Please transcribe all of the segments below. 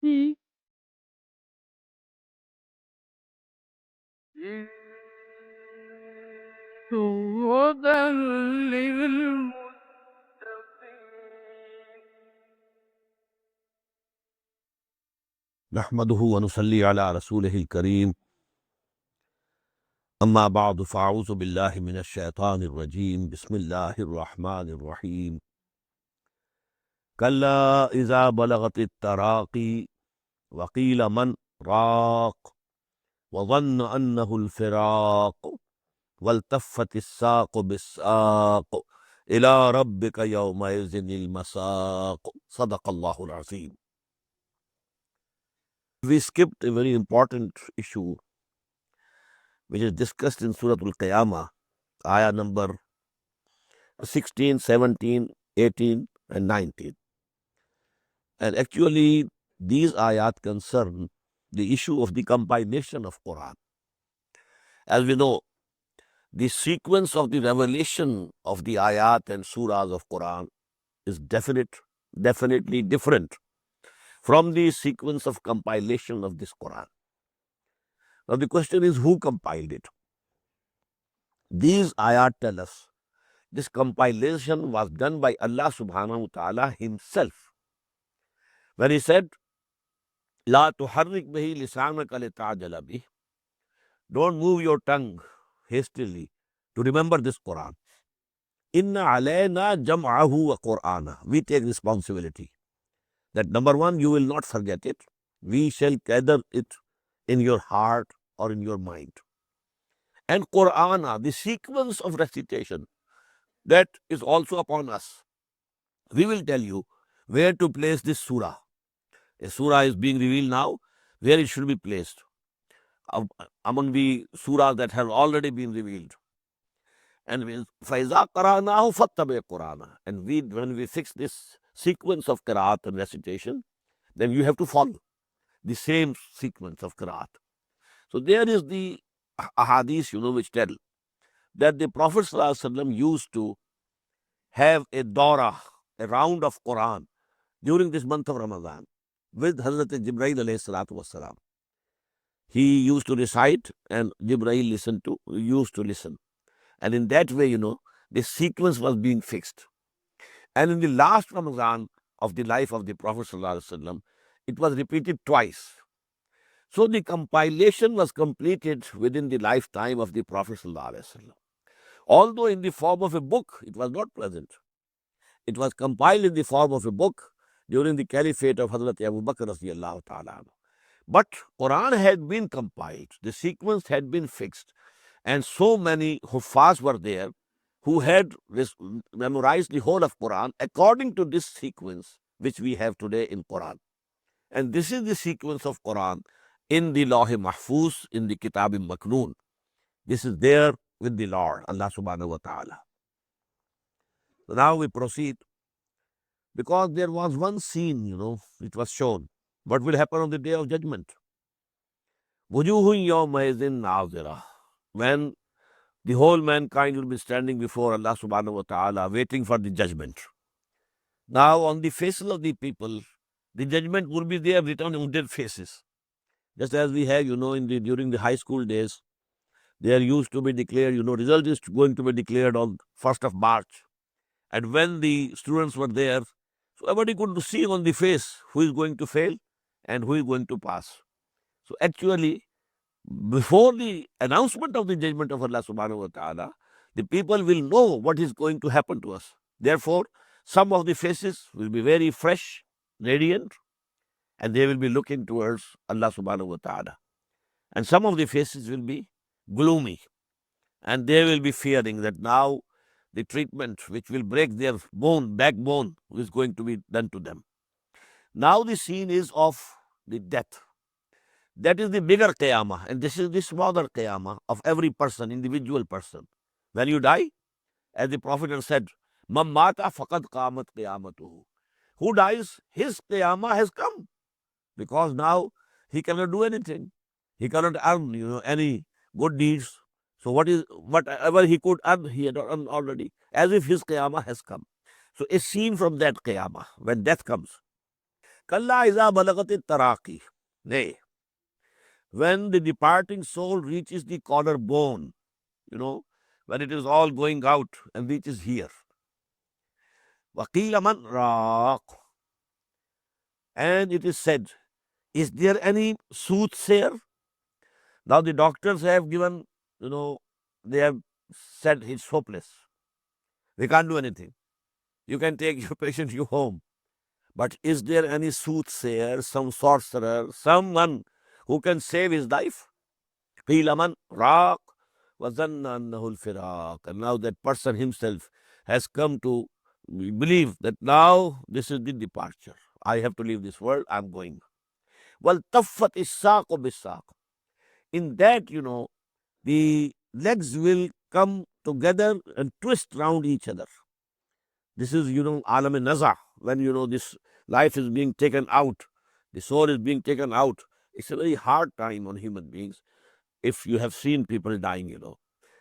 إمم. هدى للمتقين. نحمده ونصلي على رسوله الكريم أما بعد فأعوذ بالله من الشيطان الرجيم بسم الله الرحمن الرحيم كلا إذا بلغت التراقي وقيل من راق وظن أنه الفراق والتفت الساق بالساق إلى ربك يومئذ المساق صدق الله العظيم. We skipped a very important issue which is discussed in Surah Al-Qiyamah, ayah number 16, 17, 18, and 19. And actually, these ayat concern the issue of the compilation of Quran. As we know, the sequence of the revelation of the ayat and surahs of Quran is definitely different from the sequence of compilation of this Quran. Now the question is, who compiled it? These ayat tell us this compilation was done by Allah subhanahu wa ta'ala himself. When he said, La tuharrik bihi lisanaka litajala bih, don't move your tongue hastily to remember this Quran. Inna alayna jam'ahu wa Qur'ana. We take responsibility that number one, you will not forget it. We shall gather it in your heart or in your mind. And Qur'ana, the sequence of recitation, that is also upon us. We will tell you where to place this surah. A surah is being revealed now, where it should be placed among the surahs that have already been revealed. And فَإِذَا قَرَأْنَاهُ فَاتَّبِعْ قُرْآنَهُ. And when we fix this sequence of qiraat and recitation, then you have to follow the same sequence of qiraat. So there is the ahadith, which tell that the Prophet ﷺ used to have a dawrah, a round of Quran during this month of Ramadan with Hazrat Jibreel alayhi salatu wasalam. He used to recite and Jibreel used to listen. And in that way, the sequence was being fixed. And in the last Ramadan of the life of the Prophet ﷺ, it was repeated twice. So the compilation was completed within the lifetime of the Prophet ﷺ. Although in the form of a book, it was not present. It was compiled in the form of a book during the caliphate of Hazrat Abu Bakr radiallahu ta'ala. But Quran had been compiled, the sequence had been fixed, and so many Huffaz were there who had memorized the whole of Quran according to this sequence which we have today in Quran. And this is the sequence of Quran in the Lawh Mahfuz, in the Kitab Maknoon. This is there with the Lord, Allah subhanahu wa ta'ala. So now we proceed, because there was one scene, it was shown. What will happen on the day of judgment? Wujuhun yawmaidhin nazira. When the whole mankind will be standing before Allah subhanahu wa ta'ala, waiting for the judgment. Now on the faces of the people, the judgment will be there written on their faces. Just as we have, during the high school days, they are used to be declared, result is going to be declared on 1st of March. And when the students were there, so everybody could see on the face who is going to fail and who is going to pass. So actually, before the announcement of the judgment of Allah subhanahu wa ta'ala, the people will know what is going to happen to us. Therefore, some of the faces will be very fresh, radiant, and they will be looking towards Allah subhanahu wa ta'ala. And some of the faces will be gloomy, and they will be fearing that now the treatment which will break their backbone is going to be done to them. Now the scene is of the death. That is the bigger qiyamah, and this is the smaller qiyamah of every person, individual person. When you die, as the Prophet has said, Man mata faqad qamat qiyamatuhu. Who dies, his qiyamah has come, because now he cannot do anything. He cannot earn, any good deeds. So whatever he could earn, he had earned already, as if his qiyamah has come. So a scene from that qiyamah, when death comes. Kalla iza balagati taraqi. Nay, when the departing soul reaches the collarbone, when it is all going out and reaches here. Waqila man raq. And it is said, is there any soothsayer? Now the doctors have given, they have said it's hopeless. We can't do anything. You can take your patient you home. But is there any soothsayer, some sorcerer, someone who can save his life? Qila man raq wa zanna annahu al-firaq. And now that person himself has come to believe that now this is the departure. I have to leave this world, I'm going. Wal taffat is-saqu bis-saq. In that, the legs will come together and twist round each other. This is, alam naza, when, this life is being taken out, the soul is being taken out. It's a very hard time on human beings if you have seen people dying,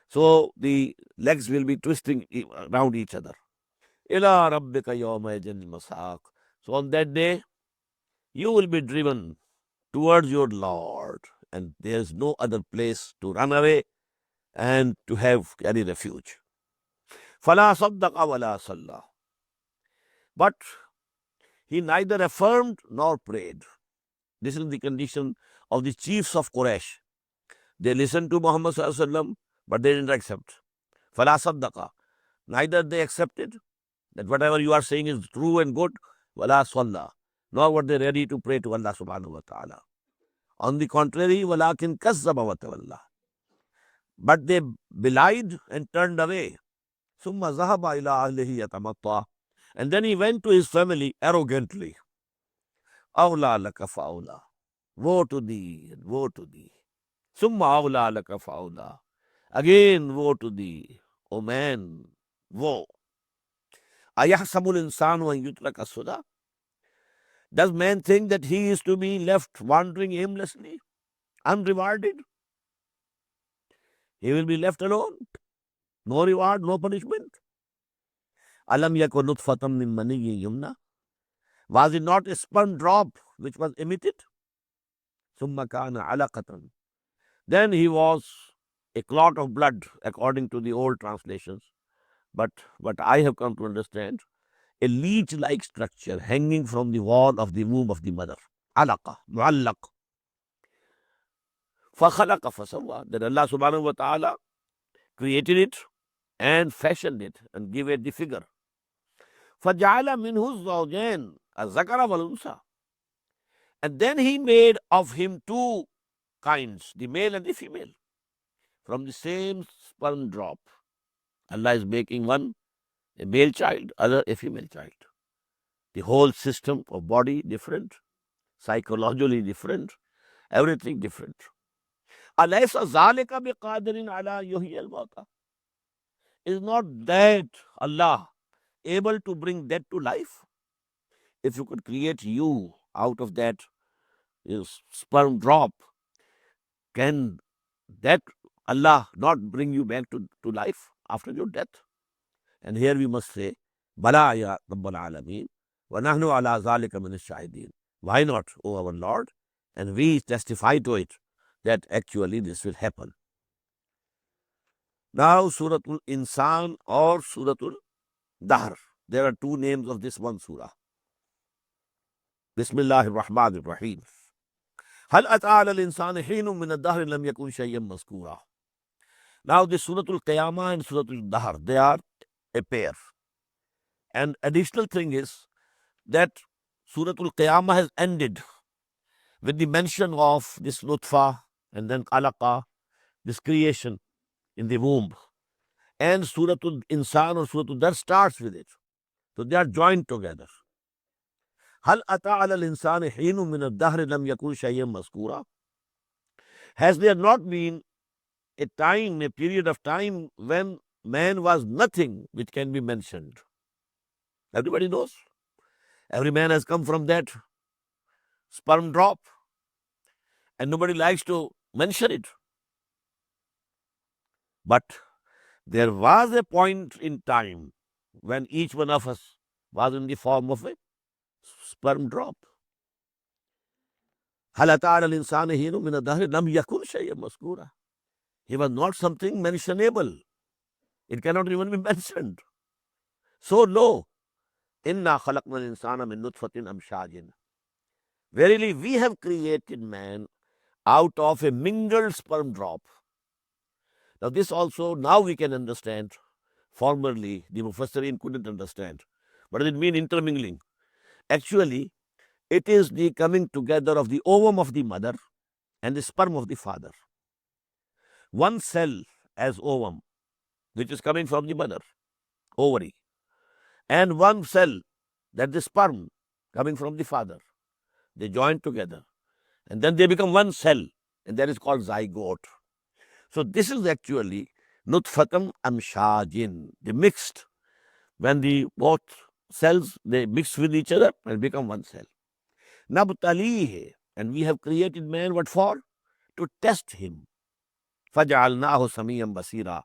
So the legs will be twisting around each other. Ila rabbika yawma idhin masaq. So on that day, you will be driven towards your Lord, and there is no other place to run away and to have any refuge. Fala saddaqa wala salla. But he neither affirmed nor prayed. This is the condition of the chiefs of Quraysh. They listened to Muhammad sallallahu alaihi wasallam, but they didn't accept. Fala saddaqa. Neither they accepted that whatever you are saying is true and good, wala salla. Nor were they ready to pray to Allah subhanahu wa ta'ala. On the contrary, walakin kazzaba wa tawalla. But they belied and turned away. Summa zahaba ila ahlihi yatamatta. And then he went to his family arrogantly. Awla laka fa'awla. Woe to thee, and woe to thee. Summa awla laka fa'awla. Again, woe to thee. O man, woe. Ayahsabul insanu an yutraka suda. Does man think that he is to be left wandering aimlessly, unrewarded? He will be left alone. No reward, no punishment. Alam yakun nutfatam min maniyyin yumna. Was it not a sperm drop which was emitted? Summa kana alaqatan. Then he was a clot of blood, according to the old translations. But what I have come to understand, a leech-like structure hanging from the wall of the womb of the mother. Alaqa, muallaq. فَخَلَقَ فَسَوَّى. Then Allah subhanahu wa ta'ala created it and fashioned it and gave it the figure. فَجَعَلَ مِنْهُ الزَّوْجَيْنِ الذَّكَرَ وَالْأُنْثَى. And then he made of him two kinds, the male and the female, from the same sperm drop. Allah is making one a male child, other a female child. The whole system of body different, psychologically different, everything different. Alaysa zalika biqadirin ala yuhyi al-mauta. Is not that Allah able to bring death to life? If you could create you out of that sperm drop, can that Allah not bring you back to life after your death? And here we must say, Bala ya Rabbal Alameen, wa nahnu ala zalika min ash-shahideen. Why not, O our Lord? And we testify to it that actually this will happen. Now, Suratul Insan or Suratul Dahr. There are two names of this one surah. Bismillahir Rahmanir Rahim. Hal ata'ala al-insani hinun min ad-dahr lam yakun shay'an mazkura. Now, this Suratul Qiyamah and Suratul Dahr, they are a pair. And additional thing is that Suratul Qiyamah has ended with the mention of this nutfa and then alaqa, this creation in the womb. And Suratul Insan or Suratul Dahr starts with it. So they are joined together. Hal ata'ala al-insani hinun min ad-dahr lam yakun shay'an mazkura. Has there not been a time, a period of time when man was nothing which can be mentioned? Everybody knows. Every man has come from that sperm drop, and nobody likes to mention it. But there was a point in time when each one of us was in the form of a sperm drop. هل أتى على الإنسان حين من الدهر لم يكن شيئا مذكورا. He was not something mentionable. It cannot even be mentioned. So low. إنا خلقنا الإنسان من نطفة أمشاج. Verily, we have created man out of a mingled sperm drop. Now, this also now we can understand. Formerly, the Mufassirin couldn't understand. What does it mean, intermingling? Actually, it is the coming together of the ovum of the mother and the sperm of the father. One cell as ovum, which is coming from the mother, ovary, and one cell, that the sperm, coming from the father. They join together, and then they become one cell, and that is called zygote. So this is actually nutfatam amshajin, the mixed. When the both cells, they mix with each other and become one cell. Nabtalihi, and we have created man what for? To test him. Faj'alnahu samiyyan basira.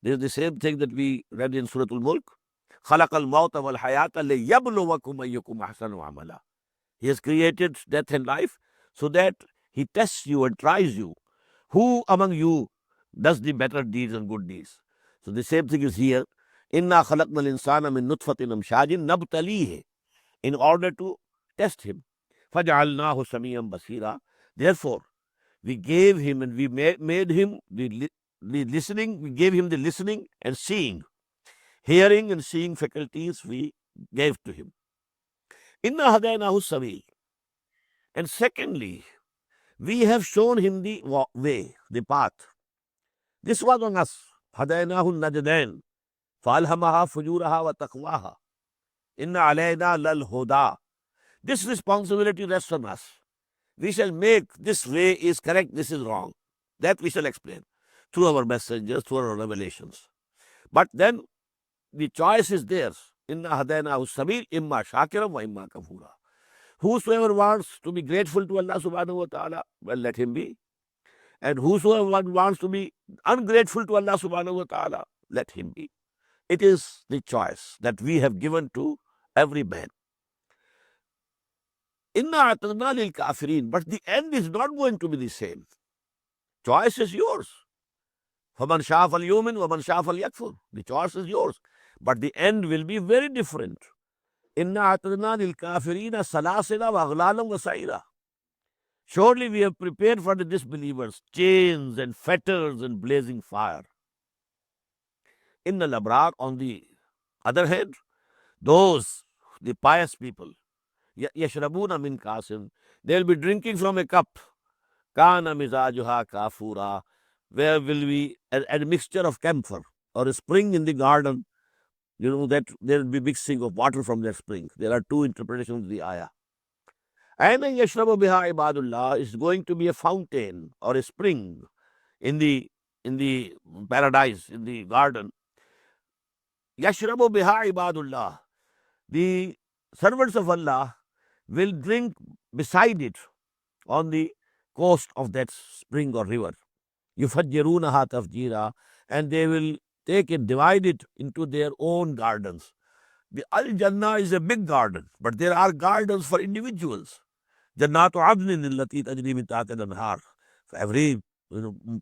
This is the same thing that we read in Surah Al-Mulk. خَلَقَ الْمَوْتَ وَالْحَيَاةَ لِيَبْلُوَكُمْ أَيُّكُمْ أَحْسَنُ عَمَلًا. He has created death and life so that he tests you and tries you. Who among you does the better deeds and good deeds? So the same thing is here. إِنَّا خَلَقْنَا الْإِنسَانَ مِن نُطْفَةٍ أَمْشَاجٍ نَبْتَلِيهِ, in order to test him. فَجَعَلْنَاهُ سَمِيًّا بَصِيرًا. Therefore, we gave him and we made him the listening, we gave him the listening and seeing. Hearing and seeing faculties we gave to him. Inna hadaynahu sabil. And secondly, we have shown him the way, the path. This was on us. Hadaynahu najdain. Falhamaha fujuraha wa taqwaha. Inna alayna lal huda. This responsibility rests on us. We shall make this way is correct, this is wrong. That we shall explain through our messengers, through our revelations. But then the choice is theirs. Inna hadaynahu sabil imma shakiram wa imma kafura. Whosoever wants to be grateful to Allah subhanahu wa ta'ala, well, let him be. And whosoever wants to be ungrateful to Allah subhanahu wa ta'ala, let him be. It is the choice that we have given to every man. Inna atadna lil kafirin. But the end is not going to be the same. Choice is yours. فَمَنْ شَاءَ فَلْيُؤْمِنْ وَمَنْ شَاءَ فَلْيَكْفُرْ. The choice is yours. But the end will be very different. Inna atadna lil kafirina salasila wa aghlalan wa sa'ira. Surely we have prepared for the disbelievers chains and fetters and blazing fire. Inna al-abrar, on the other hand, those, the pious people, yashrabuna min kasim, they will be drinking from a cup. Kana mizajuha kafura, where will be a mixture of camphor or a spring in the garden. You know that there will be mixing of water from that spring. There are two interpretations of the ayah. And yashrabu biha ibadullah is going to be a fountain or a spring in the paradise, in the garden. Yashrabu biha ibadullah. The servants of Allah will drink beside it on the coast of that spring or river. Yufajjirunaha tafjira, and they will take it, divide it into their own gardens. The Al-Jannah is a big garden, but there are gardens for individuals. Jannatu adnin allati tajri min tahtiha al-anhar. Every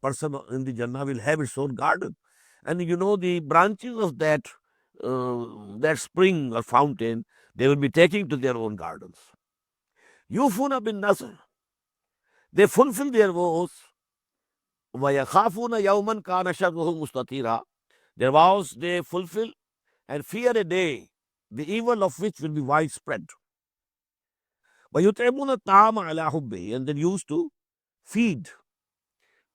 person in the Jannah will have its own garden. And the branches of that spring or fountain, they will be taking to their own gardens. Yufuna bin Nasr. They fulfill their vows. وَيَخَافُونَ يَوْمًا كَانَ شَرُّهُ مُسْتَطِيرًا. Their vows they fulfill and fear a day, the evil of which will be widespread. وَيُطْعِمُونَ الطَّعَامَ عَلَى حُبِّهِ, and then used to feed,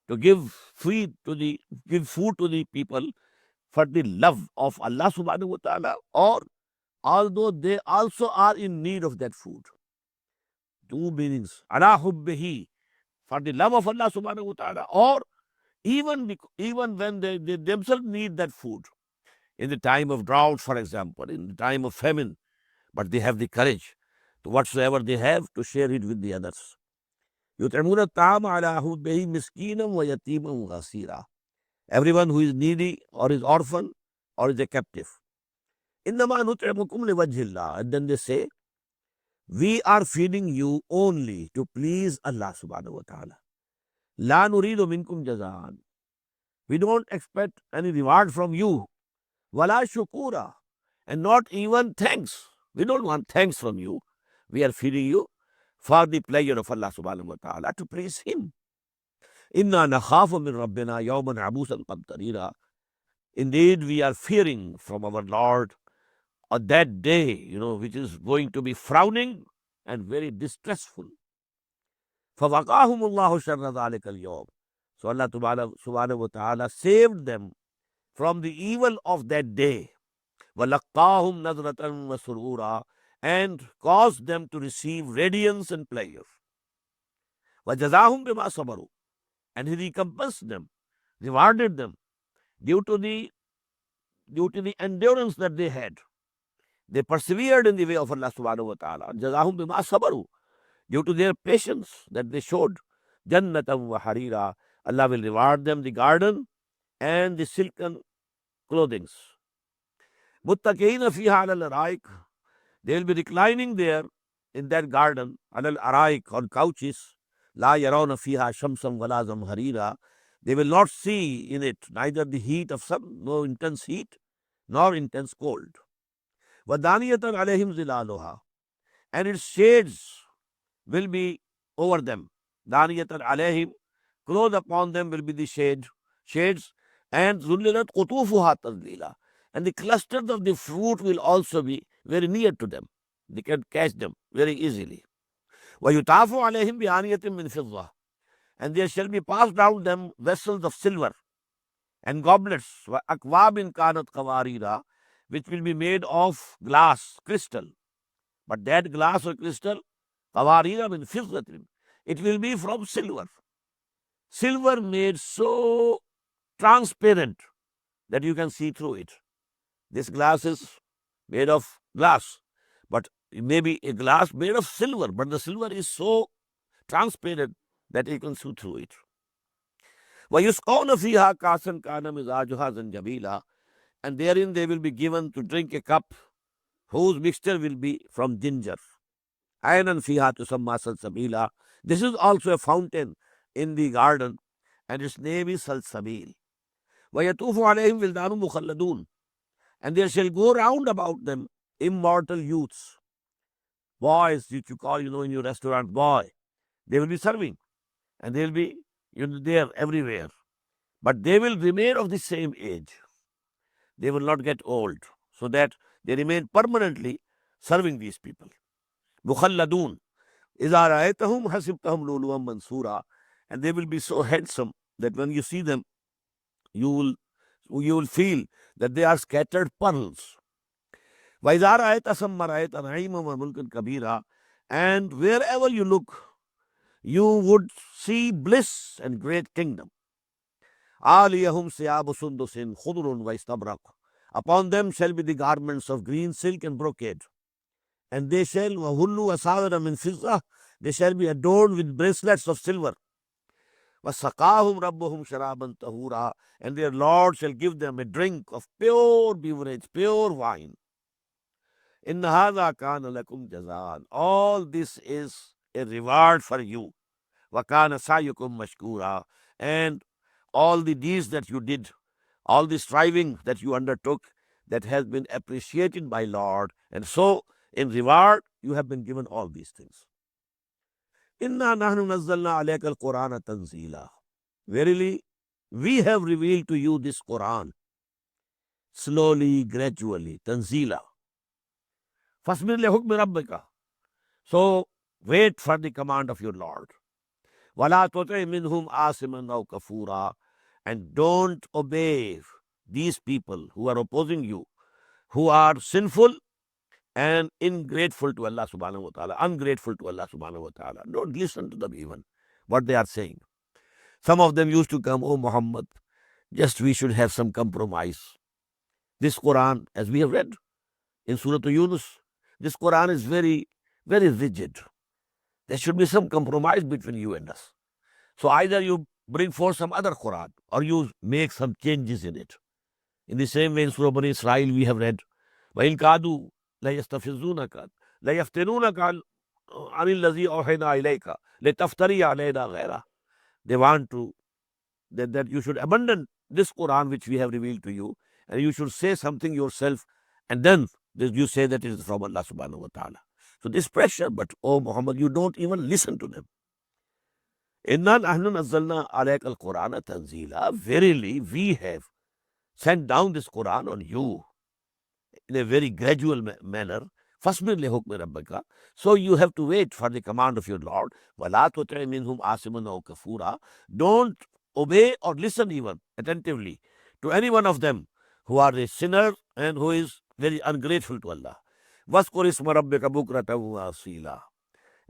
to give food to the people for the love of Allah subhanahu wa ta'ala, or although they also are in need of that food. Two meanings. Ala hubbihi, for the love of Allah subhanahu wa ta'ala, or even when they themselves need that food. In the time of drought, for example, in the time of famine, but they have the courage to whatsoever they have to share it with the others. يُطْعِمُونَ الطَّعَامَ عَلَى حُبِّهِ مِسْكِينًا وَيَتِيمًا وَأَسِيرًا. Everyone who is needy or is orphan or is a captive. إِنَّمَا نُطْعِمُكُمْ لِوَجْهِ اللَّهِ. And then they say, We are feeding you only to please Allah subhanahu wa ta'ala. La nuridu minkum jazaan. We don't expect any reward from you. Wala shukura. And not even thanks. We don't want thanks from you. We are feeding you for the pleasure of Allah subhanahu wa ta'ala, to praise Him. Inna nakhafu min rabbina yawman abusan qamtarira. Indeed, we are fearing from our Lord on that day, which is going to be frowning and very distressful. فَوَقَاهُمُ اللَّهُ شَرَّ ذَلِكَ الْيَوْمِ. So Allah subhanahu wa ta'ala saved them from the evil of that day. وَلَقَّاهُمْ نَظْرَةً وَسُرُورًا, and caused them to receive radiance and pleasure. وَجَزَاهُمْ بِمَا صَبَرُوا, and He recompensed them, rewarded them due to the endurance that they had. They persevered in the way of Allah subhanahu wa ta'ala. جَزَاهُمْ بِمَا صَبَرُوا, due to their patience that they showed. جَنَّةً وَحَرِيرًا, Allah will reward them the garden and the silken clothings. مُتَّكِئِينَ فِيهَا عَلَى الْأَرَائِكِ, they will be reclining there in that garden, عَلَى الْأَرَائِكِ, on couches. لَا يَرَوْنَ فِيهَا شَمْسًا وَلَا زَمْهَرِيرًا, they will not see in it neither the heat of sun, no intense heat, nor intense cold. وَدَانِيَةً عَلَيْهِمْ ظِلَالُهَا, and its shades will be over them. Daniyatan alayhim, clothed upon them will be the shades. And zullilat qutufuha tadlila, and the clusters of the fruit will also be very near to them. They can catch them very easily. وَيُطَافُ عَلَيْهِمْ بِآنِيَةٍ مِّن فِضَّةٍ, and there shall be passed down them vessels of silver and goblets, وَأَكْوَابٍ كَانَتْ قَوَارِيرًا, which will be made of glass, crystal. But that glass or crystal, قَوَارِيرًا مِّن فِضَّةٍ, it will be from silver. Silver made so transparent that you can see through it. This glass is made of glass, but it may be a glass made of silver, but the silver is so transparent that you can see through it. وَيُسْقَوْنَ فِيهَا كَأْسًا كَانَ مِزَاجُهَا زَنْجَبِيلًا, and therein they will be given to drink a cup whose mixture will be from ginger. عَيْنًا فِيهَا تُسَمَّى سَلْسَبِيلًا, this is also a fountain in the garden, and its name is Salsabil. وَيَطُوفُ عَلَيْهِمْ وِلْدَانٌ مُخَلَّدُونَ, and there shall go round about them immortal youths, boys which you call, in your restaurant, boy. They will be serving, and they will be there everywhere. But they will remain of the same age. They will not get old, so that they remain permanently serving these people. مُخَلَّدُونَ إِذَا رَأَيْتَهُمْ حَسِبْتَهُمْ لُؤْلُؤًا مَنْثُورًا, and they will be so handsome that when you see them, you will feel that they are scattered pearls. وَإِذَا رَأَيْتَ ثَمَّ رَأَيْتَ نَعِيمًا وَمُلْكًا كَبِيرًا, and wherever you look, you would see bliss and great kingdom. عَالِيَهُمْ ثِيَابُ سُنْدُسٍ خُضْرٌ وَإِسْتَبْرَقٌ, upon them shall be the garments of green silk and brocade. And they shall وَهُلُّوا أَسَاوِرَ مِنْ فِضَّةٍ, they shall be adorned with bracelets of silver. وَسَقَاهُمْ رَبُّهُمْ شَرَابًا طَهُورًا, and their Lord shall give them a drink of pure beverage, pure wine. إِنَّ هَذَا كَانَ لَكُمْ جَزَاءً, all this is a reward for you. وَكَانَ سَعْيُكُمْ مَشْكُورًا, and all the deeds that you did, all the striving that you undertook, that has been appreciated by Lord, and so in reward you have been given all these things. إِنَّا نَحْنُ نَزَّلْنَا عَلَيْكَ الْقُرْآنَ تَنزِيلًا, verily we have revealed to you this Quran slowly, gradually, tanzila. فَاصْبِرْ لِحُكْمِ رَبِّكَ, so wait for the command of your Lord. وَلَا تُطِعْ مِنْهُمْ آثِمًا أَوْ كَفُورًا, and don't obey these people who are opposing you, who are sinful and ungrateful to Allah subhanahu wa ta'ala, ungrateful to Allah subhanahu wa ta'ala. Don't listen to them even, what they are saying. Some of them used to come, oh Muhammad, just we should have some compromise. This Quran, as we have read in Surah Yunus, this Quran is very, very rigid. There should be some compromise between you and us. So either you bring forth some other Quran, or you make some changes in it. In the same way in Surah Bani Israel we have read, وَإِنْ كَادُوا لَيَسْتَفِزُّونَكَ لَيَفْتِنُونَكَ anil ladhi awhayna ilayka litaftari alayna ghayra. They want to that you should abandon this Quran which we have revealed to you, and you should say something yourself, and then you say that it is from Allah subhanahu wa ta'ala. So this pressure, but oh Muhammad, you don't even listen to them. Inna nahnu nazzalna alayka al-Qur'ana tanzila. Verily, we have sent down this Quran on you in a very gradual manner. Fasbir li hukmi rabbika. So you have to wait for the command of your Lord. Wala tuti' minhum asiman aw kafura. Don't obey or listen even attentively to any one of them who are a sinner and who is very ungrateful to Allah. Waskur isma rabbika bukratan wa asila.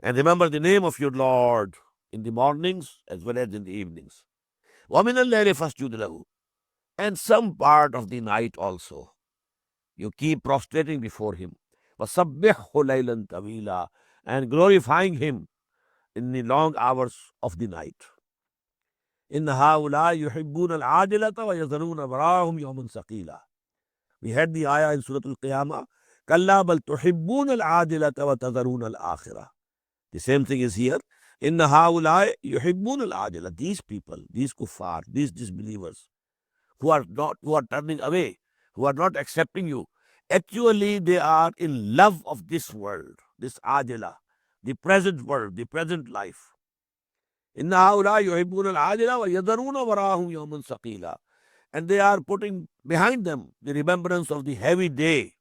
And remember the name of your Lord in the mornings as well as in the evenings. وَمِنَ اللَّيْلِ فَاسْجُدْ لَهُ. And some part of the night also. You keep prostrating before him. وَسَبِّحْهُ لَيْلًا طَوِيلًا. And glorifying him in the long hours of the night. إِنَّ هَؤُلَاءِ يُحِبُّونَ الْعَاجِلَةَ وَيَذَرُونَ وَرَاءَهُمْ يَوْمًا ثَقِيلًا. We had the ayah in Surah Al-Qiyamah. كَلَّا بَلْ تُحِبُّونَ الْعَاجِلَةَ وَتَذَرُونَ الْآخِرَةَ. The same thing is here. إِنَّ هَؤُلَاءِ يُحِبُّونَ الْعَاجِلَةَ. These people, these kuffar, these disbelievers, who are turning away, who are not accepting you, actually they are in love of this world, this ajila, the present world, the present life. Inna haula yuhibbuna al-ajila wa yadharuna warahum yawman saqila. And they are putting behind them the remembrance of the heavy day.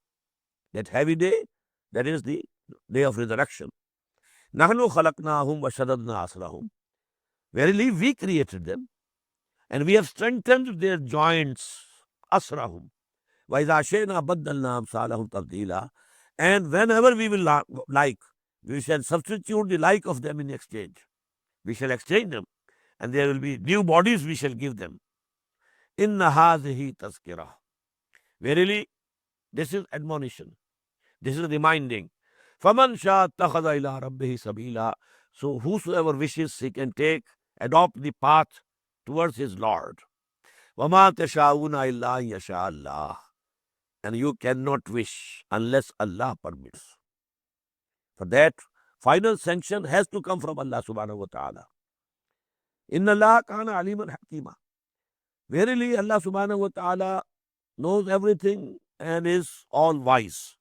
That heavy day, that is the day of resurrection. Nahnu khalaqnahum wa shaddadna asrahum. Verily we created them, and we have strengthened their joints, asrahum. وَإِذَا شِئْنَا بَدَّلْنَا أَمْثَالَهُمْ تَبْدِيلًا. And whenever we will like, we shall substitute the like of them in exchange. We shall exchange them, and there will be new bodies we shall give them. إِنَّ هَذِهِ تَذْكِرَةٌ. Verily, this is admonition. This is reminding. فَمَنْ شَاءَ اتَّخَذَ إِلَىٰ رَبِّهِ سَبِيلًا. So whosoever wishes, he can adopt the path towards his Lord. وَمَا تَشَاءُونَ إِلَّا أَن يَشَاءَ اللَّهُ. And you cannot wish unless Allah permits. For that, final sanction has to come from Allah subhanahu wa ta'ala. Inna Allah kana aliman hakima. Verily, Allah subhanahu wa ta'ala knows everything and is all wise.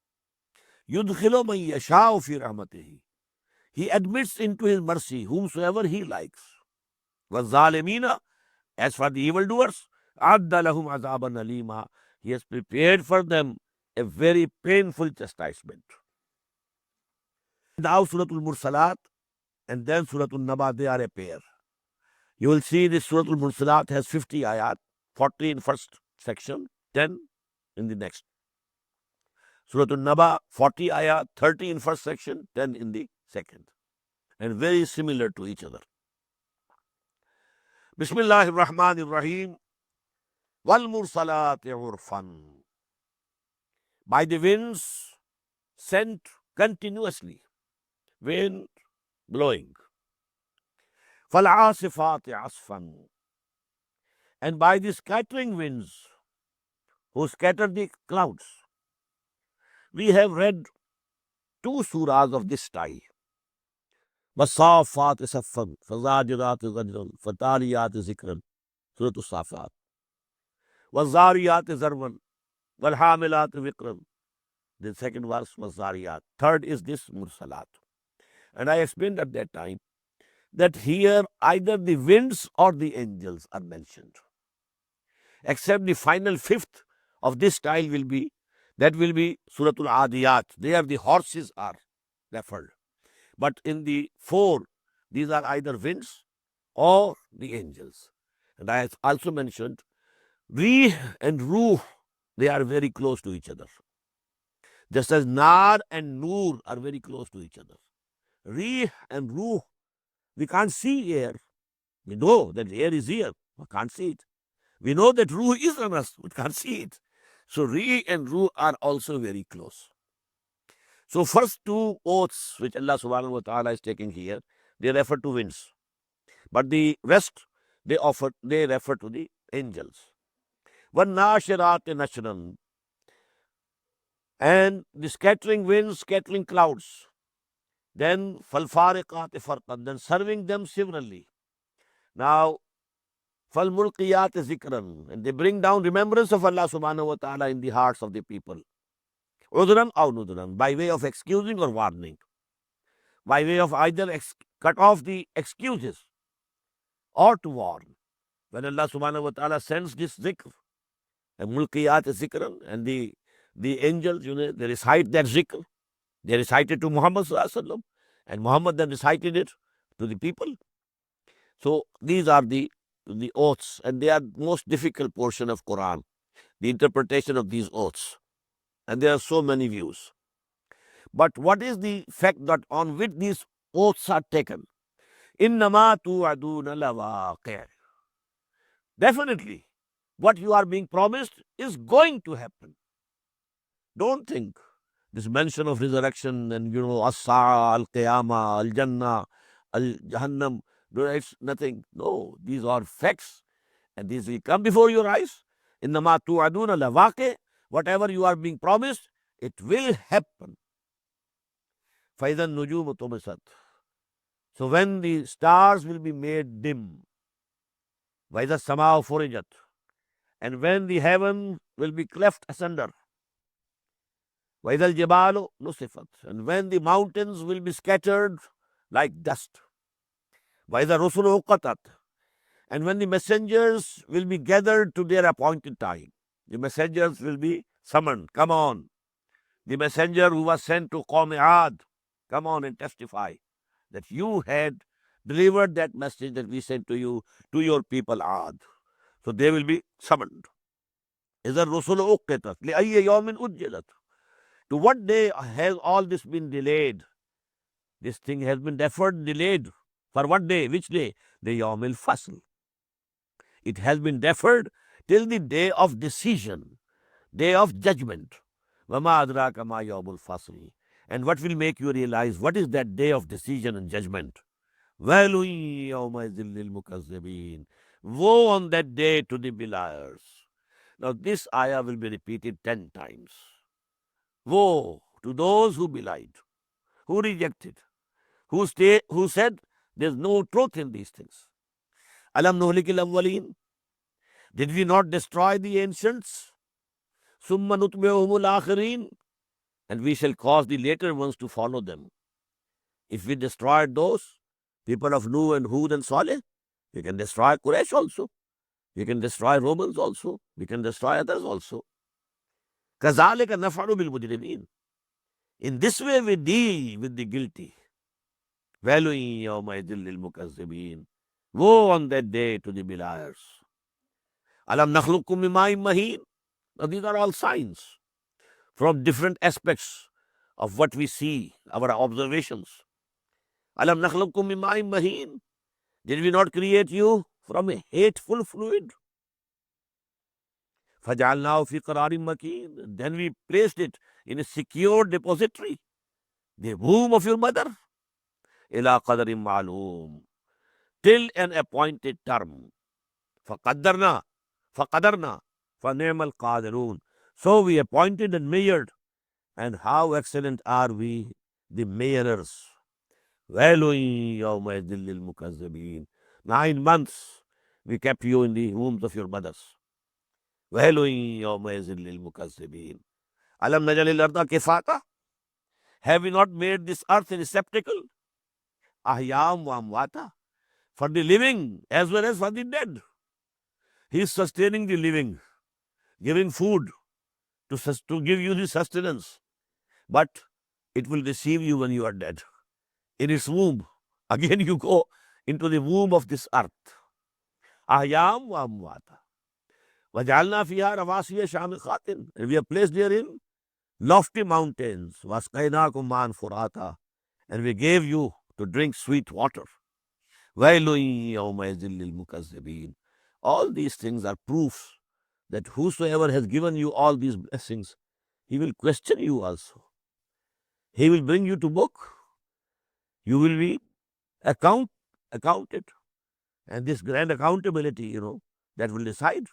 Yudkhilu man yasha'u fi rahmatihi. He admits into his mercy whomsoever he likes. وَالظَّالِمِينَ. As for the evildoers, أَعَدَّ لَهُمْ عَذَابًا أَلِيمًا. He has prepared for them a very painful chastisement. Now Surah Al-Mursalat and then Surah Al-Naba, they are a pair. You will see this Surah Al-Mursalat has 50 ayat, 40 in first section, 10 in the next. Surah Al-Naba, 40 ayat, 30 in first section, 10 in the second. And very similar to each other. Bismillahir Rahmanir Rahim. Wal Mursalati Urfan. By the winds sent continuously, wind blowing. Fal Asifati Asfan. And by the scattering winds who scatter the clouds. We have read 2 surahs of this style. وَالصَّافَّاتِ صَفًّا فَالزَّاجِرَاتِ زَجْرًا فَالتَّالِيَاتِ ذِكْرًا. Surah Al-Safat. وَالزَّارِيَاتِ ذَرْوًا وَالْحَامِلَاتِ وِقْرًا. The second verse was Zariyat. Third is this Mursalat. And I explained at that time that here either the winds or the angels are mentioned. Except the final fifth of this style will be Surah Al-Adiyat. There the horses are referred. But in the 4, these are either winds or the angels. And I also mentioned Rih and Ruh, they are very close to each other. Just as Nar and Nur are very close to each other. Rih and Ruh, we can't see air. We know that air is here, we can't see it. We know that Ruh is on us, we can't see it. So Rih and Ruh are also very close. So first 2 oaths which Allah subhanahu wa ta'ala is taking here, they refer to winds. But the rest, they refer to the angels. وَالنَّاشِرَاتِ نَشْرًا. And the scattering winds, scattering clouds. Then فَالْفَارِقَاتِ فَرْقًا, then serving them severally. Now, فَالْمُلْقِيَاتِ ذِكْرًا, and they bring down remembrance of Allah subhanahu wa ta'ala in the hearts of the people. عُذْرًا أَوْ نُذْرًا, by way of excusing or warning. By way of either cut off the excuses or to warn. When Allah subhanahu wa ta'ala sends this zikr, and mulqiyat zikran, and the angels, they recite that zikr. They recited to Muhammad sallallahu alaihi wasallam, and Muhammad then recited it to the people. So these are the oaths, and they are most difficult portion of Quran, the interpretation of these oaths. And there are so many views. But what is the fact that on which these oaths are taken? Innama tu'aduna lawaqi'. Definitely, what you are being promised is going to happen. Don't think this mention of resurrection and as-sa'a, al-qiyamah, al-jannah, al-jahannam, it's nothing. No, these are facts, and these will come before your eyes. Innama tu'aduna lawaqi'. Whatever you are being promised, it will happen. فَإِذَا النُّجُومُ طُمِسَتْ. So when the stars will be made dim, وَإِذَا السَّمَاءُ فُرِجَتْ, and when the heaven will be cleft asunder, وَإِذَا الْجِبَالُ نُصِفَتْ, and when the mountains will be scattered like dust, وَإِذَا الرُّسُلُ أُقَّتَتْ, and when the messengers will be gathered to their appointed time. The messengers will be summoned. Come on. The messenger who was sent to Qawm Ad, come on and testify that you had delivered that message that we sent to you, to your people Ad. So they will be summoned. إِذَا الرُّسُلُ أُقِّتَتْ لِأَيِّ يَوْمٍ أُجِّلَتْ. To what day has all this been delayed? This thing has been deferred, delayed. For what day? Which day? The Yawm al-Fasl. It has been deferred till the day of decision, day of judgment. وَمَا أَدْرَاكَ مَا يَوْمُ الْفَصْلِ. And what will make you realize what is that day of decision and judgment? وَيْلٌ يَوْمَئِذٍ لِلْمُكَذِّبِينَ. Woe on that day to the beliers. Now this ayah will be repeated 10 times. Woe to those who belied, who rejected, who said there's no truth in these things. Alam nuhlikil awwalin. Did we not destroy the ancients? Summa nutbi'uhumul akhirin. And we shall cause the later ones to follow them. If we destroyed those people of Nuh and Hud and Saleh, we can destroy Quraysh also. We can destroy Romans also. We can destroy others also. كَذَلِكَ نَفْعَلُ بِالْمُجْرِمِينَ. In this way we deal with the guilty. وَيْلٌ يَوْمَئِذٍ لِلْمُكَذِّبِينَ. Woe on that day to the beliers. أَلَمْ نَخْلُقكُم مِّن مَّاءٍ مَّهِينٍ. Now these are all signs from different aspects of what we see, our observations. Alam nakhluqkum min ma'in mahin. Did we not create you from a hateful fluid? Faj'alnahu fi qararin makin. Then we placed it in a secure depository, the womb of your mother. Ila qadarin ma'loom, till an appointed term. Faqaddarna, fa ni'mal qadirun. So we appointed and measured, and how excellent are we, the measurers. وَيْلٌ يَوْمَئِذٍ لِلْمُكَذِّبِينَ. 9 months we kept you in the wombs of your mothers. وَيْلٌ يَوْمَئِذٍ لِلْمُكَذِّبِينَ. أَلَمْ نَجْعَلِ الْأَرْضَ كِفَاتًا. Have we not made this earth a receptacle? أَحْيَاءً وَأَمْوَاتًا. For the living as well as for the dead. He is sustaining the living, giving food to give you the sustenance. But it will receive you when you are dead. In its womb. Again you go into the womb of this earth. Ahyam wa amwata. Wajalna fiha rawasiya shamikhatin. And we have placed therein lofty mountains. Wasqainakum man furata. And we gave you to drink sweet water. Wailun yawmaidhin lil mukazzibin. All these things are proofs that whosoever has given you all these blessings, he will question you also. He will bring you to book. You will be accounted. And this grand accountability, that will decide.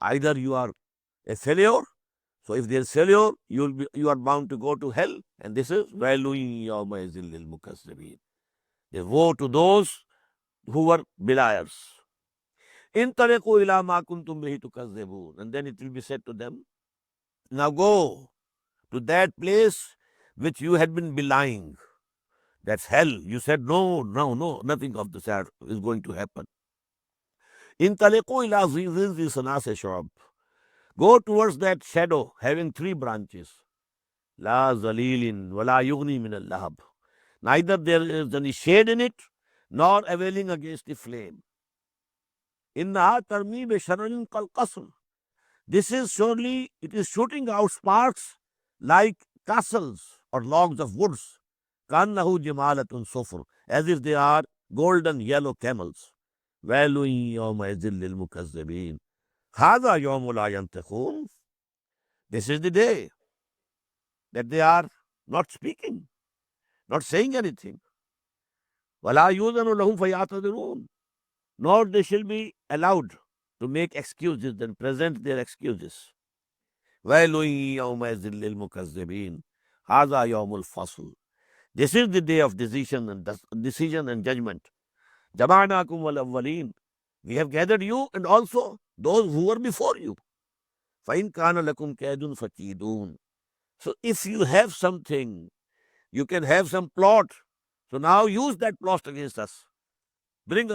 Either you are a failure, So if there's failure, you are bound to go to hell. And this is وَيْلٌ يَوْمَئِذٍ لِلْمُكَذِّبِينَ. The woe to those who were beliers. إِن طَلِقُوا إِلَى مَا كُنْتُمْ بِهِ تُكَذِّبُونَ. And then it will be said to them, now go to that place which you had been belying. That's hell. You said, no, nothing of the sort is going to happen. إِن طَلِقُوا إِلَى ذِي ثَلَاثِ شُعَبٍ. Go towards that shadow having 3 branches. La zalilin wala yughni min al-lahab. Neither there is any shade in it, nor availing against the flame. Innaha tarmi bi shararin kal qasr. This is surely, it is shooting out sparks like castles or logs of woods. Kannahu jamalatun sufr, as if they are golden yellow camels. Wailun yawma idhil lil mukazzibin. Hadha yawmu la yantiqun. This is the day that they are not speaking, not saying anything. وَلَا يُؤْذَنُ لَهُمْ فَيَعْتَذِرُونَ. Nor they shall be allowed to make excuses and present their excuses. وَيْلٌ يَوْمَئِذٍ لِلْمُكَذِّبِينَ هَذَا يَوْمُ الْفَصْلِ. This is the day of decision and judgment. جَمَعْنَاكُمْ وَالْأَوَّلِينَ. We have gathered you and also those who were before you. فَإِنْ كَانَ لَكُمْ كَيْدٌ فَكِيدُونَ. So if you have something, you can have some plot. So now use that plot against us. Bring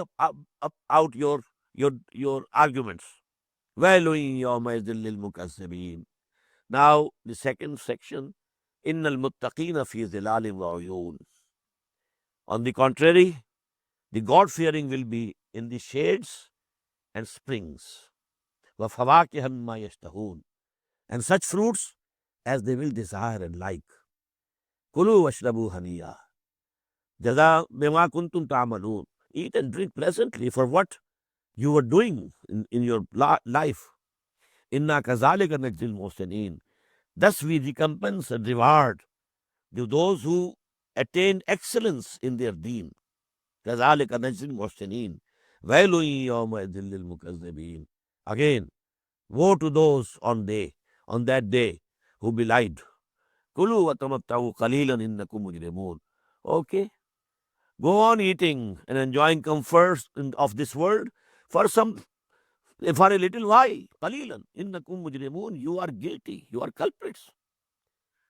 out your arguments. وَيْلٌ يَوْمَئِذٍ لِلْمُكَذِّبِينَ. Now the second section, إِنَّ الْمُتَّقِينَ فِي ظِلَالٍ وَعُيُونٍ. On the contrary, the God-fearing will be in the shades and springs. وَفَوَاكِهَ مِمَّا يَشْتَهُونَ. And such fruits as they will desire and like. كُلُوا وَاشْرَبُوا هَنِيًّا جَزَاءً بِمَا كُنْتُمْ تَعْمَلُونَ. Eat and drink pleasantly for what you were doing in your life. إِنَّا كَذَلِكَ نَجْزِي الْمُحْسِنِينَ. Thus we recompense and reward those who attain excellence in their deen. كَذَلِكَ نَجْزِي الْمُحْسِنِينَ وَيْلٌ يَوْمَئِذٍ لِلْمُكَذِّبِينَ. Again, woe to those on that day who belied. كُلُوا وَتَمَتَّعُوا قَلِيلًا إِنَّكُمْ مُجْرِمُونَ. Okay, go on eating and enjoying comforts of this world for a little while. قَلِيلًا إِنَّكُمْ مُجْرِمُونَ. You are guilty. You are culprits.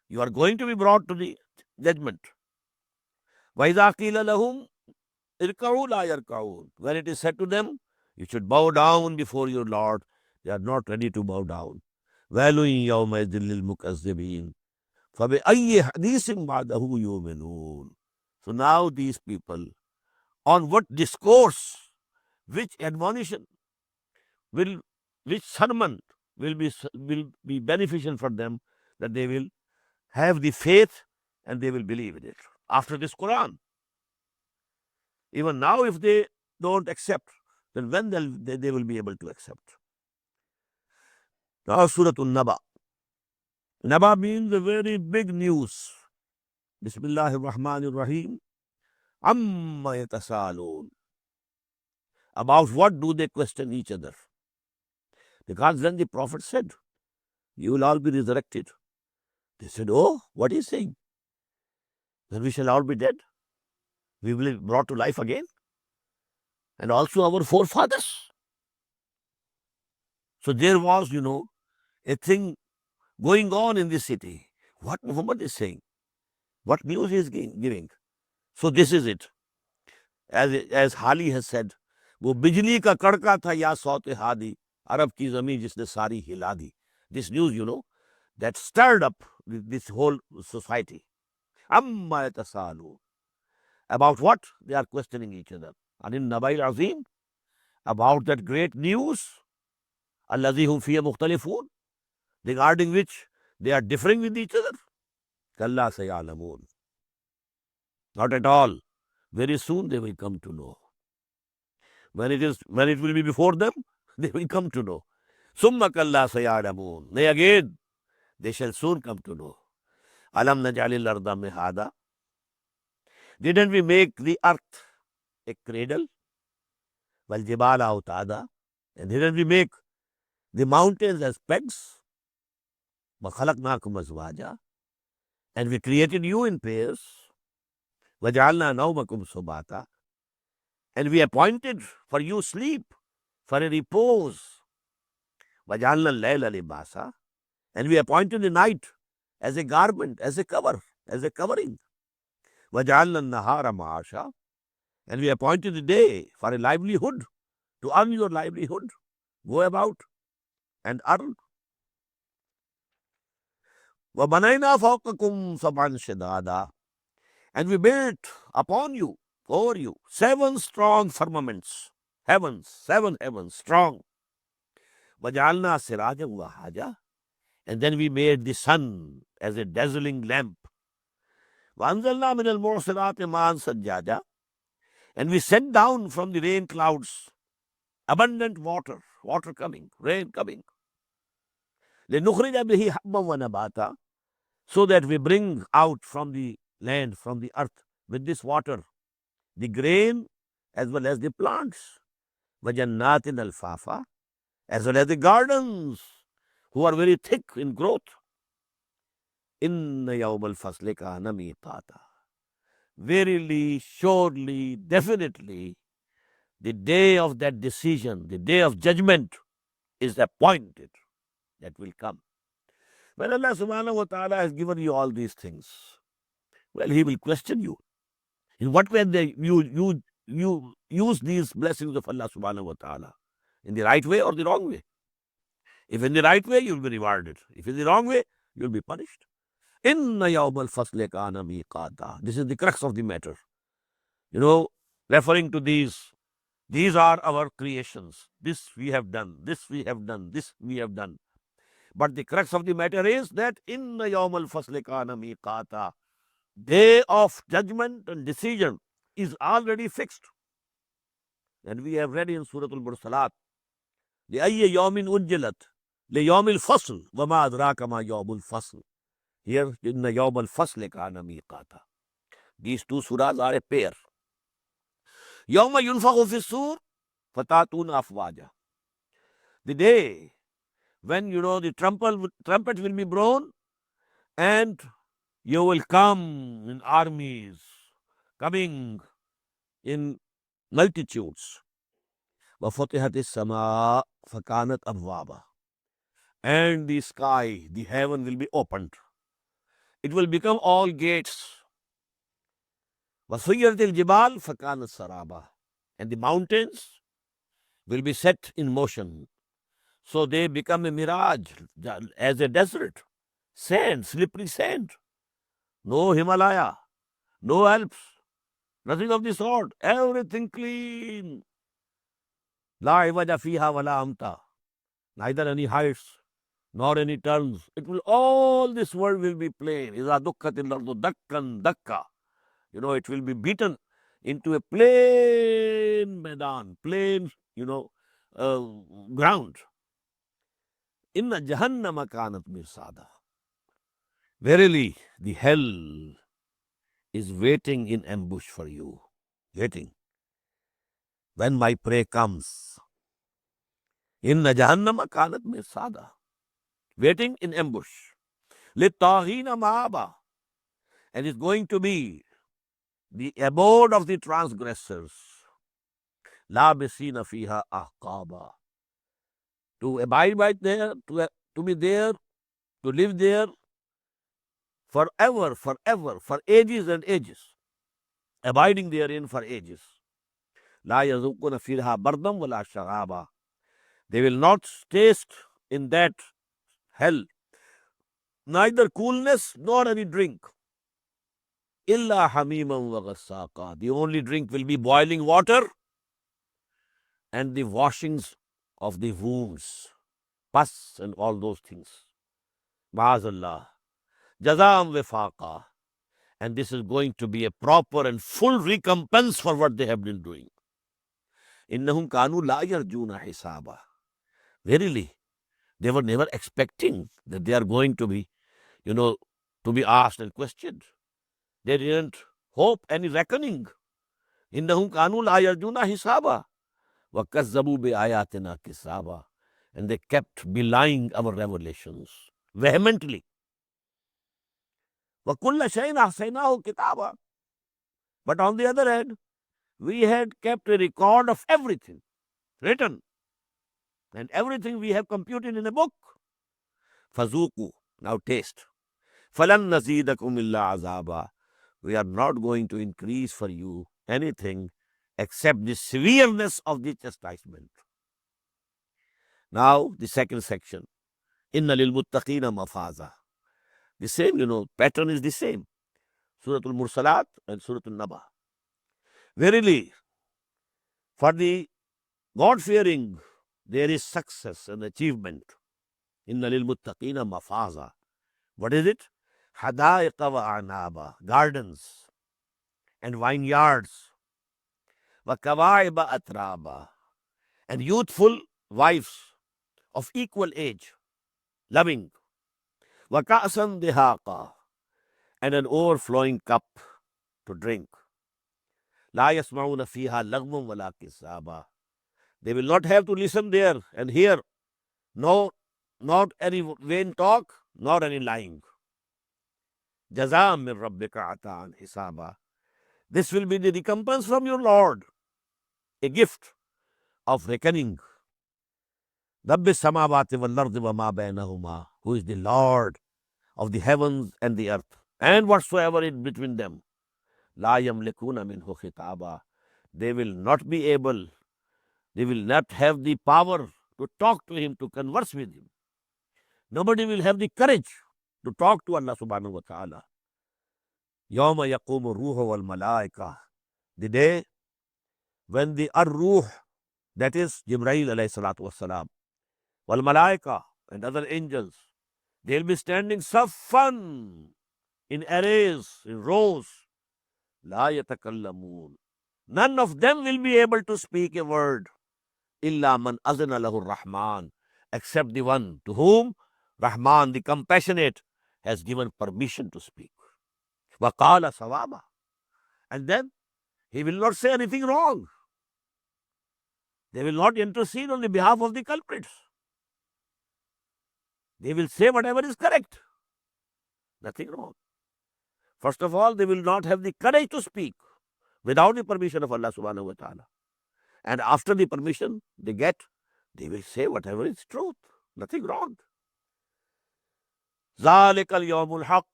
You are going to be brought to the judgment. وَإِذَا قِيلَ لَهُمْ ارْكَعُوا لَا يَرْكَعُونَ. When it is said to them, you should bow down before your Lord, they are not ready to bow down. وَيْلٌ يَوْمَئِذٍ لِلْمُكَذِّبِينَ فَبِأَيِّ حَدِيثٍ بَعْدَهُ يُؤْمِنُونَ. So now these people, on what discourse, which admonition, which sermon will be beneficial for them, that they will have the faith and they will believe in it after this Quran. Even now, if they don't accept, then when they will be able to accept? Now, Surah An-Naba. Naba means a very big news. Bismillahir Rahmanir Rahim. Amma yatasaloon. About what do they question each other? Because then the Prophet said, you will all be resurrected. They said, oh, what is he saying? Then we shall all be dead. We will be brought to life again. And also our forefathers. So there was, a thing going on in this city. What Muhammad is saying, what news he is giving. So this is it. As Hali has said, वो बिजली का कड़का था या saute Hadi, अरब की ज़मीन जिसने सारी हिला दी. This news, that stirred up this whole society. Amma yatasalu. About what? They are questioning each other. Anin Nabail Azim, about that great news, alladhi hum fiya mukhtalifun, regarding which they are differing with each other. Kalla sayalamun. Not at all. Very soon they will come to know. When it will be before them, they will come to know. Summa kalla sayalamun. Nay, again, they shall soon come to know. Alam najalil arda mihada. Didn't we make the earth a cradle? Wal jibala utada. And didn't we make the mountains as pegs? وَخَلَقْنَاكُمْ أَزْوَاجًا, and we created you in pairs. وَجَعَلْنَا نَوْمَكُمْ سُبَاتًا, and we appointed for you sleep, for a repose. وَجَعَلْنَا اللَّيْلَ لِبَاسًا, and we appointed the night as a garment, as a cover, as a covering. وَجَعَلْنَا النَّهَارَ مَعَاشًا, and we appointed the day for a livelihood, to earn your livelihood. Go about and earn. وَبَنَيْنَا فَوْقَكُمْ سَبْعًا شِدَادًا, and we built upon you, over you, 7 strong firmaments, heavens, 7 heavens strong. وَجَعَلْنَا سِرَاجًا وَهَاجًا, and then we made the sun as a dazzling lamp. وَأَنزَلْنَا مِنَ الْمُعْصِرَاتِ مَاءً ثَجَّاجًا, and we sent down from the rain clouds abundant water, water coming, rain coming. لِنُخْرِجَ بِهِ حَبًّا وَنَبَاتًا, so that we bring out from the land, from the earth, with this water, the grain as well as the plants. وَجَنَّاتٍ أَلْفَافًا, as well as the gardens, who are very thick in growth. إِنَّ يَوْمَ الْفَصْلِ كَانَ مِيقَاتًا, verily, surely, definitely, the day of that decision, the day of judgment is appointed, that will come. When Allah subhanahu wa ta'ala has given you all these things, well, He will question you. In what way you use these blessings of Allah subhanahu wa ta'ala? In the right way or the wrong way? If in the right way, you'll be rewarded. If in the wrong way, you'll be punished. Inna yawmal fasli kana miqata. This is the crux of the matter. Referring to these are our creations. This we have done, this we have done, this we have done. But the crux of the matter is that inna yawmal fasli kana miqata, day of judgment and decision is already fixed. And we have read in Surah Al-Mursalat, لِأَيِّ يَوْمٍ أُجِّلَتْ لِيَوْمِ الْفَصْلِ وَمَا أَدْرَاكَ مَا يَوْمُ الْفَصْلِ. Here, inna yawmal fasli kana miqata. These two surahs are a pair. Yawma yunfakhu fi sur fatatuna afwaja. The day when the trumpet will be blown, and you will come in armies, coming in multitudes. وَفُتِحَتِ السَّمَاءُ فَكَانَتْ أَبْوَابًا, and the sky, the heaven will be opened. It will become all gates. وَسُيِّرَتِ الْجِبَالُ فَكَانَتْ سَرَابًا, and the mountains will be set in motion. So they become a mirage, as a desert, sand, slippery sand. No Himalaya, no Alps, nothing of the sort. Everything clean. La iwaja fiha wala amta. Neither any heights nor any turns. All this world will be plain. Iza dukkatil ardu dakkan dakka. It will be beaten into a plain Medan, plain, ground. Inna jahannama kanat mirsada. Verily, the hell is waiting in ambush for you. Waiting. When my prey comes. Inna jahannama kanat mirsada. Waiting in ambush. Littahina ma'aba. And it's going to be the abode of the transgressors. Labisina fiha ahqaba. To abide by there, to be there, to live there forever, for ages and ages. Abiding therein for ages. La yazukuna fiha bardam wala sharaba. They will not taste in that hell neither coolness nor any drink. Illa hamimam wa ghassaka. The only drink will be boiling water and the washings of the wounds, pus and all those things. Ma'azallah. Jazam wifaqa. And this is going to be a proper and full recompense for what they have been doing. Innahum kanu la yarjuna hisaba. Verily, they were never expecting that they are going to be, to be asked and questioned. They didn't hope any reckoning. Innahum kanu la yarjuna hisaba. Wa kazzabu bi ayatina kisaba. And they kept belying our revelations. vehemently. وَكُلَّ شَيْءٍ أَحْصَيْنَاهُ كِتَابًا. But on the other hand, we had kept a record of everything written, and everything we have computed in a book. فَذُوقُوا, now taste. فَلَن نَزِيدَكُمْ إِلَّا عَذَابًا. We are not going to increase for you anything except the severeness of the chastisement. Now, the second section. Inna lil muttaqina mafaza. The same, pattern is the same. Surah Al-Mursalat and Surah Al-Naba. Verily, for the God-fearing, there is success and achievement. Inna lil muttaqina mafaza. What is it? Hadaiqa wa anaba, gardens and vineyards. Wa kawaiba atraba, and youthful wives of equal age, loving. Wa ka'san dihaqa, and an overflowing cup to drink. La yasma'una fiha lagmun wala kisaba. They will not have to listen there and hear. No, not any vain talk, nor any lying. Jazam min rabbika ata'an hisaba. This will be the recompense from your Lord, a gift of reckoning. Rabbi samawati wal ardi wa ma bainahuma, who is the Lord of the heavens and the earth, and whatsoever is between them. La yamlikuna minhu khitaba. They will not be able, they will not have the power to talk to him, to converse with him. Nobody will have the courage to talk to Allah subhanahu wa ta'ala. Yawma yaqumu ruhu wal malaika. The day when the ar-ruh, that is Jibreel alayhi salatu wassalam, wal malaika and other angels, they'll be standing saffan, in arrays, in rows. La yatakallamun. None of them will be able to speak a word. Illa man azana lahu rahman, except the one to whom Rahman, the compassionate, has given permission to speak. Waqala sawaba. And then he will not say anything wrong. They will not intercede on the behalf of the culprits. They will say whatever is correct. Nothing wrong. First of all, they will not have the courage to speak without the permission of Allah subhanahu wa ta'ala. And after the permission they get, they will say whatever is truth. Nothing wrong. Zalikal yawmul haq.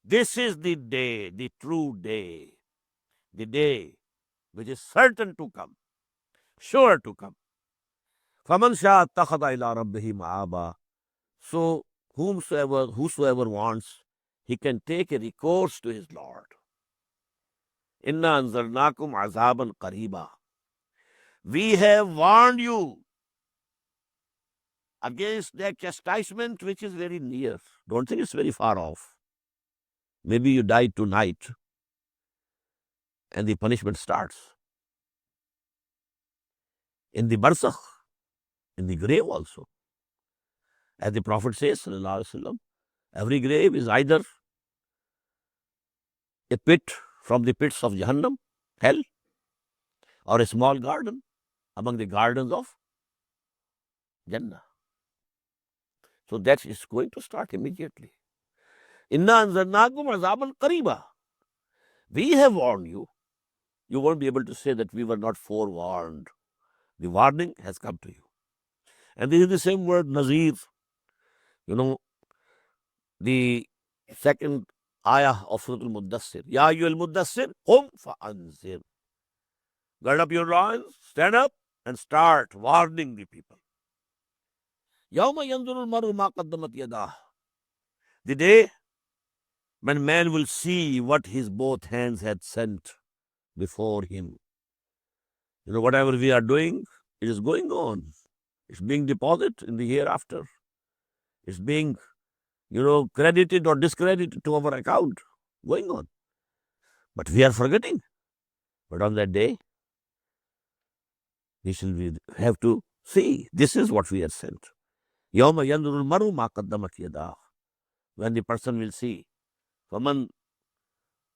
This is the day, the true day. The day which is certain to come, sure to come. Faman sha takhada ila rabbihi ma'aba. So whosoever wants, he can take a recourse to his Lord. Inna anzarnakum azaban qariba. We have warned you against that chastisement which is very near. Don't think it's very far off. Maybe you die tonight and the punishment starts. In the barzakh, in the grave also. As the Prophet says, sallallahu alaihi wasallam, every grave is either a pit from the pits of Jahannam, hell, or a small garden among the gardens of Jannah. So that is going to start immediately. Inna anzarnakum azaban qariba. We have warned you. You won't be able to say that we were not forewarned. The warning has come to you. And this is the same word, Nazir. The second ayah of Surah Al-Muddassir. Ya ayyuhal Muddassir, qum fa'anzir. Gird up your loins, stand up, and start warning the people. Yawma yanzurul maru ma qaddamat yadah. The day when man will see what his both hands had sent before him. Whatever we are doing, it is going on. It's being deposited in the hereafter. It's being, credited or discredited to our account. Going on. But we are forgetting. But on that day, we shall have to see, this is what we have sent. Yawma yanzurul maru ma qaddamat yadah. When the person will see, Faman,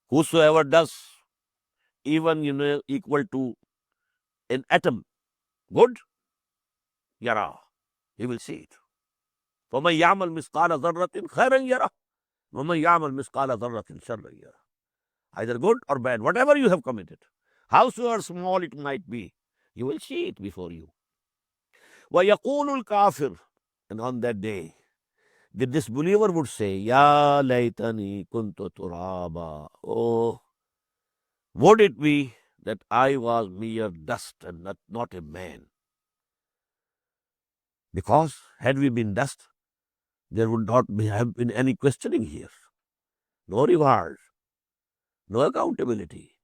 whosoever does even equal to an atom, good, yara, he will see it. فَمَنْ يَعْمَلْ مِثْقَالَ ذَرَّةٍ خَيْرًا يَرَهُ وَمَنْ يَعْمَلْ مِثْقَالَ ذَرَّةٍ شَرًّا يَرَهُ. Either good or bad, whatever you have committed, howsoever small it might be, you will see it before you. وَيَقُولُ الْكَافِرُ, and on that day, the disbeliever would say, Ya laytani kuntu turaba. Oh, would it be that I was mere dust and not a man? Because had we been dust, there would not have been any questioning here. No reward, no accountability.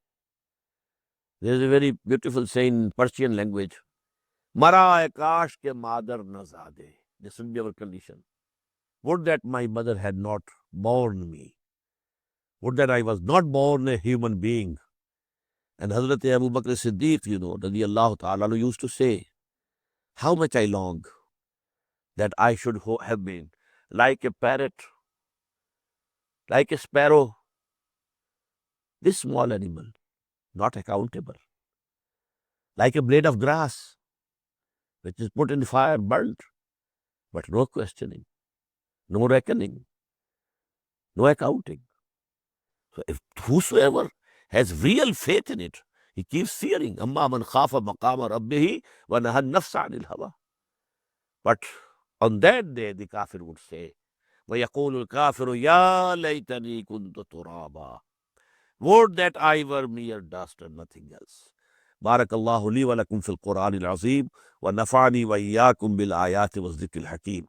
There is a very beautiful saying in Persian language, Mara akash ke madar na zade. This will be our condition. Would that my mother had not borne me. Would that I was not born a human being. And Hazrat Abu Bakr Siddiq, radiyallahu ta'ala, used to say, how much I long that I should have been like a parrot, like a sparrow, this small animal, not accountable, like a blade of grass, which is put in the fire, burnt, but no questioning, no reckoning, no accounting. So if whosoever has real faith in it, he keeps fearing. Amma man khafa maqama rabbihi wa nahan nafsa anil hawa. But on that day, the kafir would say, وَيَقُولُ الْكَافِرُ يَا لَيْتَنِي كُنْتُ تُرَابًا. Would that I were mere dust and nothing else. Barakallahu li wa lakum fil Qur'an al-Azim wa nafa'ani wa iyyakum bil ayati wa dhikr al-hakim.